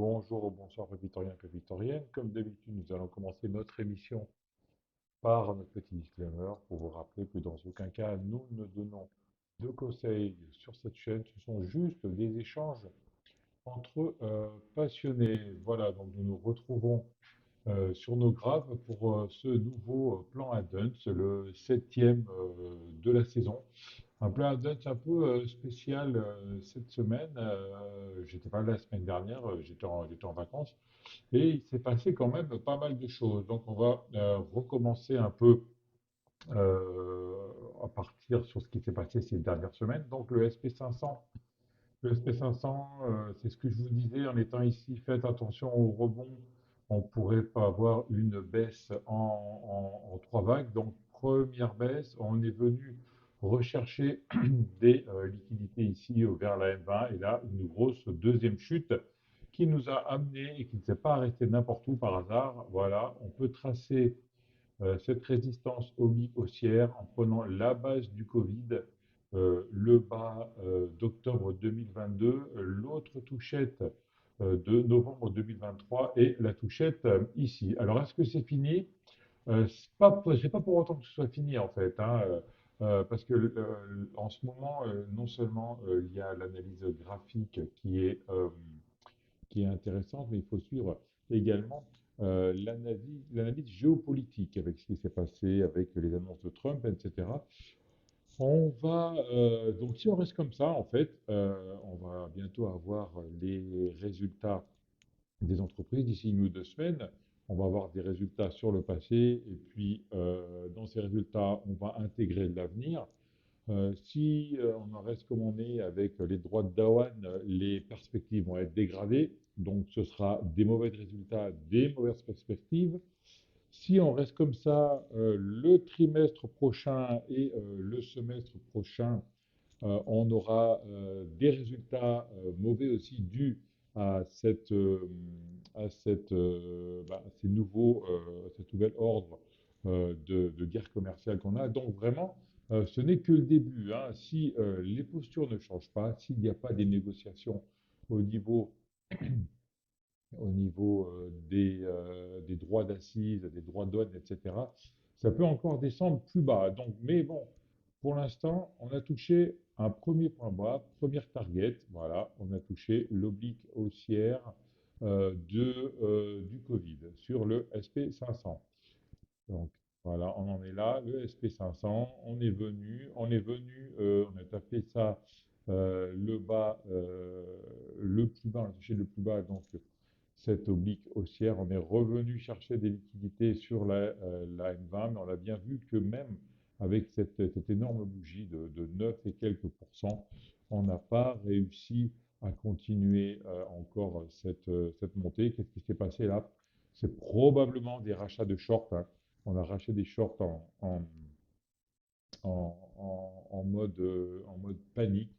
Bonjour, bonsoir, Victorien, Victorienne. Comme d'habitude, nous allons commencer notre émission par notre petit disclaimer pour vous rappeler que dans aucun cas, nous ne donnons de conseils sur cette chaîne. Ce sont juste des échanges entre passionnés. Voilà, donc nous nous retrouvons sur nos graves pour ce nouveau plan Advance, le septième de la saison. Un plan Advance un peu spécial cette semaine. J'étais pas là la semaine dernière, j'étais en vacances. Et il s'est passé quand même pas mal de choses. Donc on va recommencer un peu à partir sur ce qui s'est passé ces dernières semaines. Donc le SP500, c'est ce que je vous disais en étant ici, faites attention au rebond. On pourrait pas avoir une baisse en trois vagues. Donc première baisse, on est venu rechercher des liquidités ici vers la M20 et là une grosse deuxième chute qui nous a amené et qui ne s'est pas arrêté n'importe où par hasard. Voilà, on peut tracer cette résistance oblique haussière en prenant la base du Covid, le bas d'octobre 2022, l'autre touchette de novembre 2023 et la touchette ici. Alors, est-ce que c'est fini? C'est pas pour autant que ce soit fini en fait, hein, parce que en ce moment, non seulement il y a l'analyse graphique qui est intéressante, mais il faut suivre également l'analyse géopolitique avec ce qui s'est passé, avec les annonces de Trump, etc. Donc si on reste comme ça, en fait, on va bientôt avoir les résultats des entreprises d'ici une ou deux semaines. On va avoir des résultats sur le passé et puis dans ces résultats, on va intégrer de l'avenir. Si on en reste comme on est avec les droits de Dawan, les perspectives vont être dégradées, donc ce sera des mauvais résultats, des mauvaises perspectives. Si on reste comme ça, le trimestre prochain et le semestre prochain, on aura des résultats mauvais aussi dus à ces cette nouvel ordre de guerre commerciale qu'on a. Donc vraiment, ce n'est que le début, hein. Si les postures ne changent pas, s'il n'y a pas des négociations au niveau, au niveau des droits d'assises, des droits de douane, etc., ça peut encore descendre plus bas. Donc, mais bon, pour l'instant, on a touché un premier point bas, première target. Voilà, on a touché l'oblique haussière du Covid sur le SP500. Donc voilà, on en est là, le SP500, on a tapé ça, le bas, le plus bas, on a touché le plus bas, donc cette oblique haussière, on est revenu chercher des liquidités sur la M20, mais on a bien vu que même avec cette énorme bougie de 9 et quelques pourcents, on n'a pas réussi à continuer encore cette montée. Qu'est-ce qui s'est passé là? C'est probablement des rachats de shorts, hein. On a racheté des shorts en mode panique.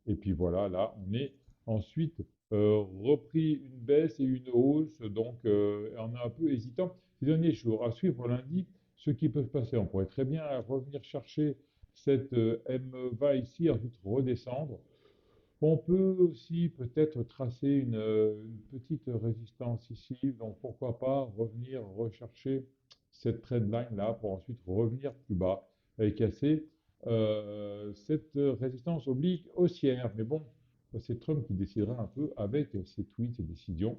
Et puis voilà, là, on est ensuite repris une baisse et une hausse. Donc, on est un peu hésitant. Ces derniers jours, à suivre lundi, ce qui peut se passer. On pourrait très bien revenir chercher cette M20 ici, ensuite redescendre. On peut aussi peut-être tracer une petite résistance ici, donc pourquoi pas revenir rechercher cette trendline là pour ensuite revenir plus bas et casser cette résistance oblique haussière. Mais bon, c'est Trump qui décidera un peu avec ses tweets, ses décisions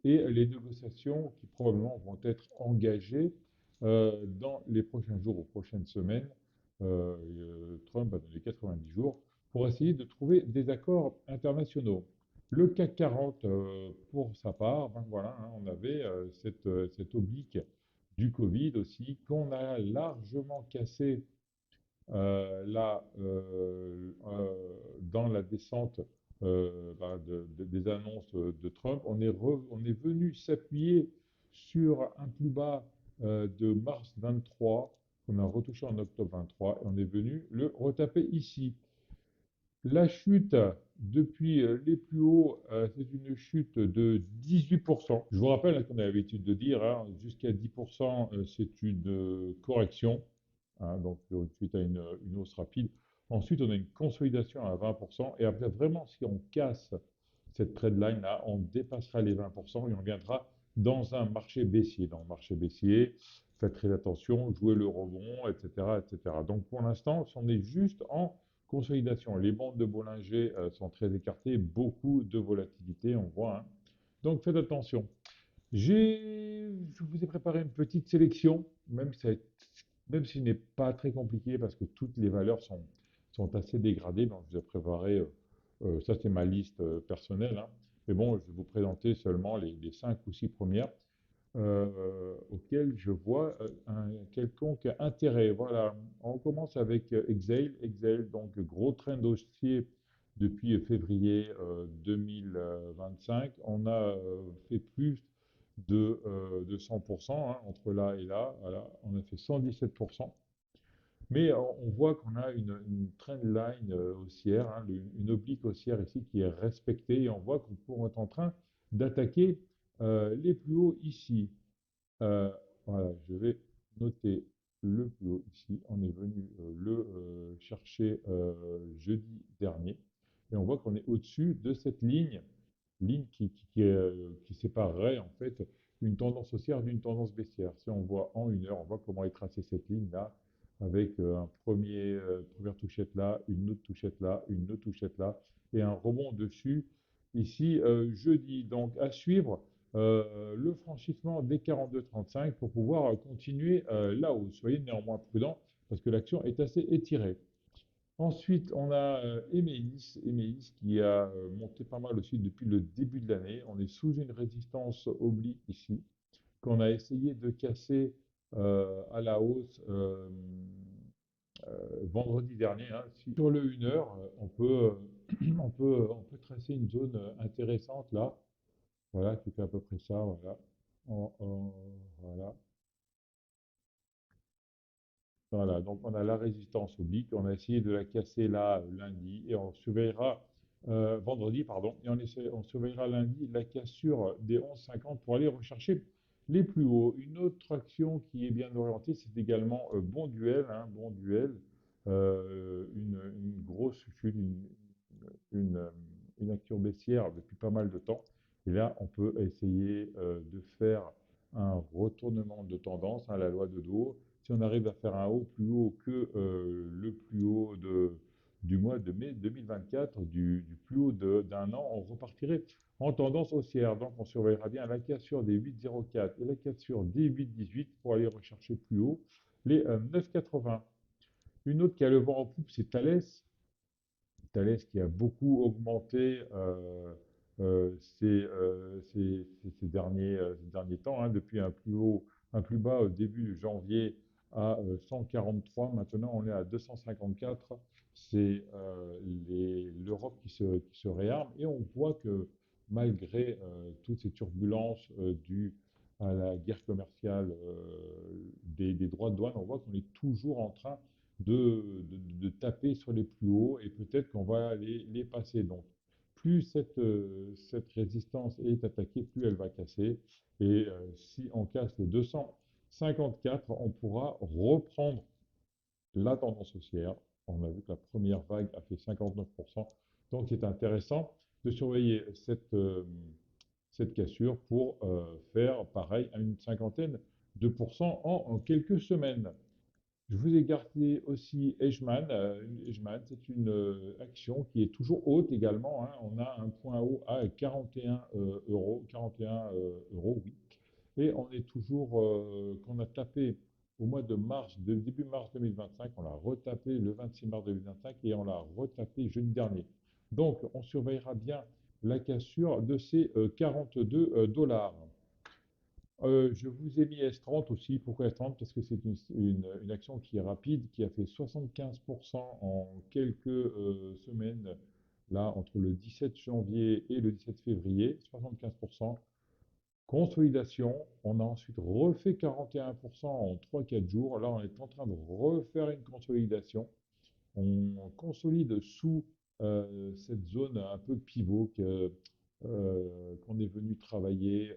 et les négociations qui probablement vont être engagées dans les prochains jours ou prochaines semaines. Trump a donné 90 jours pour essayer de trouver des accords internationaux. Le CAC 40, pour sa part, ben voilà, hein, on avait cette oblique du Covid aussi, qu'on a largement cassé dans la descente des annonces de Trump. On est venu s'appuyer sur un plus bas de mars 23, qu'on a retouché en octobre 23, et on est venu le retaper ici. La chute depuis les plus hauts, c'est une chute de 18%. Je vous rappelle, hein, qu'on a l'habitude de dire, hein, jusqu'à 10%, c'est une correction, hein, donc suite à une hausse rapide. Ensuite, on a une consolidation à 20%. Et après, vraiment, si on casse cette trendline là, on dépassera les 20% et on viendra dans un marché baissier. Dans le marché baissier, faites très attention, jouez le rebond, etc., etc. Donc pour l'instant, on est juste en consolidation. Les bandes de Bollinger sont très écartées, beaucoup de volatilité, on voit, hein. Donc faites attention. Je vous ai préparé une petite sélection, même s'il n'est pas très compliqué parce que toutes les valeurs sont assez dégradées. Donc, je vous ai préparé, ça c'est ma liste personnelle, hein. Mais bon, je vais vous présenter seulement les 5 ou 6 premières auxquelles je vois un quelconque intérêt. Voilà, on commence avec Exail. Exail, donc gros trend haussier depuis février 2025. On a fait plus de 100%, hein, entre là et là. Voilà, on a fait 117%. Mais on voit qu'on a une trend line haussière, hein, une oblique haussière ici qui est respectée. Et on voit qu'on est en train d'attaquer les plus hauts ici. Euh, voilà, je vais noter le plus haut ici. On est venu le chercher jeudi dernier. Et on voit qu'on est au-dessus de cette ligne qui séparerait en fait une tendance haussière d'une tendance baissière. Si on voit en une heure, on voit comment est tracée cette ligne-là, avec première touchette là, une autre touchette là, une autre touchette là, et un rebond dessus ici jeudi. Donc à suivre le franchissement des 42,35 pour pouvoir continuer là haut. Soyez néanmoins prudent parce que l'action est assez étirée. Ensuite, on a Emeis qui a monté pas mal aussi depuis le début de l'année. On est sous une résistance oblique ici, qu'on a essayé de casser à la hausse vendredi dernier, hein. Sur le 1 heure, on peut tracer une zone intéressante là, voilà, qui fait à peu près ça, voilà. Voilà. Voilà, donc on a la résistance oblique, on a essayé de la casser là lundi et on surveillera vendredi, pardon, et on surveillera lundi la cassure des 11,50 pour aller rechercher les plus hauts. Une autre action qui est bien orientée, c'est également Bon Duel, hein, Bon Duel, une grosse chute, une, euh, une action baissière depuis pas mal de temps. Et là, on peut essayer de faire un retournement de tendance, hein, la loi de Dow. Si on arrive à faire un haut plus haut que le plus haut du mois de mai 2024, du plus haut d'un an, on repartirait en tendance haussière. Donc on surveillera bien la cassure des 8,04 et la cassure des 8,18 pour aller rechercher plus haut les 9,80. Une autre qui a le vent en poupe, c'est Thales. Thales qui a beaucoup augmenté ces derniers temps, hein, depuis un plus bas au début janvier à 143. Maintenant, on est à 254. C'est l'Europe qui se réarme et on voit que malgré toutes ces turbulences dues à la guerre commerciale des droits de douane, on voit qu'on est toujours en train de taper sur les plus hauts et peut-être qu'on va les passer. Donc, plus cette résistance est attaquée, plus elle va casser. Et si on casse les 254, on pourra reprendre la tendance haussière. On a vu que la première vague a fait 59%. Donc, c'est intéressant de surveiller cette cassure pour faire pareil à une cinquantaine de pourcents en quelques semaines. Je vous ai gardé aussi Edgeman. Edgeman, c'est une action qui est toujours haute également, hein. On a un point haut à 41 euros, 41 euros, oui. Et on est toujours, qu'on a tapé au mois de mars, de début mars 2025, on l'a retapé le 26 mars 2025 et on l'a retapé jeudi dernier. Donc, on surveillera bien la cassure de ces 42 dollars. Je vous ai mis S30 aussi. Pourquoi S30? Parce que c'est une action qui est rapide, qui a fait 75% en quelques semaines, là, entre le 17 janvier et le 17 février, 75%. Consolidation, on a ensuite refait 41% en 3-4 jours. Là, on est en train de refaire une consolidation. On consolide sous cette zone un peu pivot qu'on est venu travailler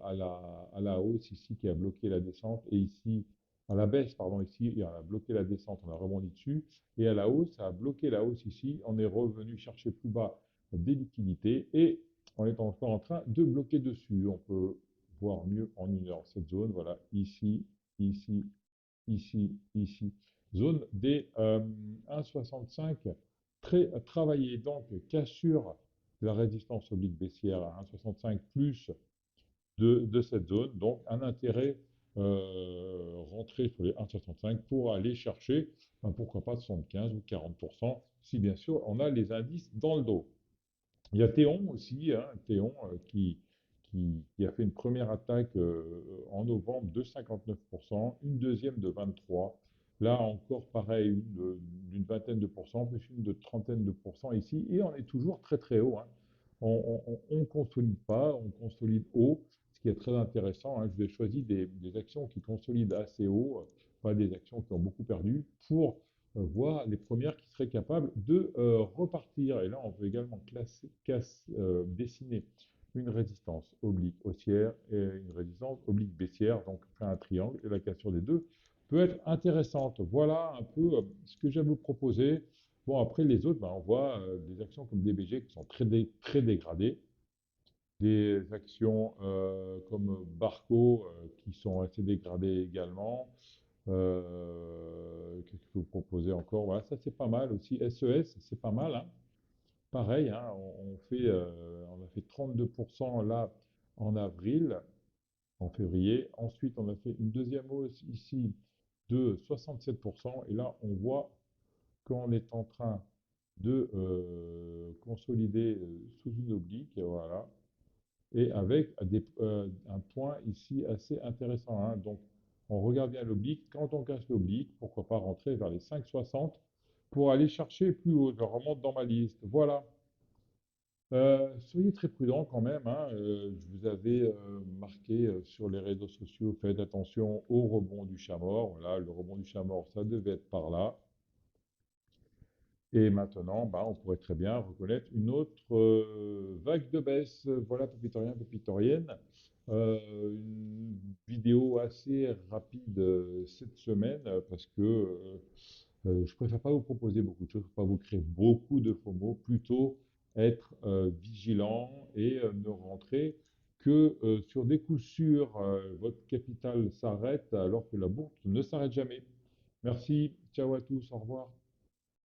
à la hausse ici, qui a bloqué la descente, et ici, à la baisse, pardon, ici, on a bloqué la descente, on a rebondi dessus, et à la hausse, ça a bloqué la hausse ici, on est revenu chercher plus bas des liquidités, et on est encore en train de bloquer dessus. On peut voir mieux en 1 heure cette zone. Voilà, ici, ici, ici, ici. Zone des 1,65 très travaillée. Donc, cassure de la résistance oblique baissière à 1,65 plus de cette zone. Donc, un intérêt rentrer sur les 1,65 pour aller chercher, ben, pourquoi pas 75 ou 40%, si bien sûr on a les indices dans le dos. Il y a Théon aussi, hein, Théon qui a fait une première attaque en novembre de 59%, une deuxième de 23%. Là encore, pareil, d'une vingtaine de pourcents, plus une de trentaine de pourcents ici, et on est toujours très très haut, hein. On ne consolide pas, on consolide haut, ce qui est très intéressant, hein. Je vous ai choisi des actions qui consolident assez haut, pas des actions qui ont beaucoup perdu, pour voir les premières qui seraient capables de repartir. Et là, on peut également dessiner une résistance oblique haussière et une résistance oblique baissière, donc faire un triangle, et la cassure des deux peut être intéressante. Voilà un peu ce que j'ai à vous proposer. Bon, après les autres, ben, on voit des actions comme DBG qui sont très dégradées, des actions comme Barco qui sont assez dégradées également. Qu'est-ce que je peux vous proposer encore? Voilà, ça c'est pas mal aussi. SES, c'est pas mal, hein. Pareil, hein, on a fait 32% là en avril, en février. Ensuite, on a fait une deuxième hausse ici de 67%. Et là, on voit qu'on est en train de consolider sous une oblique, voilà, et avec un point ici assez intéressant, hein. Donc, on regarde bien l'oblique. Quand on casse l'oblique, pourquoi pas rentrer vers les 5,60 pour aller chercher plus haut. Je remonte dans ma liste. Voilà. Soyez très prudents quand même, hein. Je vous avais marqué sur les réseaux sociaux, faites attention au rebond du chat mort. Voilà, le rebond du chat mort, ça devait être par là. Et maintenant, bah, on pourrait très bien reconnaître une autre vague de baisse. Voilà, Pépitoriens, Pépitoriennes. Une vidéo assez rapide cette semaine parce que je préfère pas vous proposer beaucoup de choses, pas vous créer beaucoup de FOMO, plutôt être vigilant et ne rentrer que sur des coups sûrs. Votre capital s'arrête alors que la bourse ne s'arrête jamais. Merci, ciao à tous, au revoir.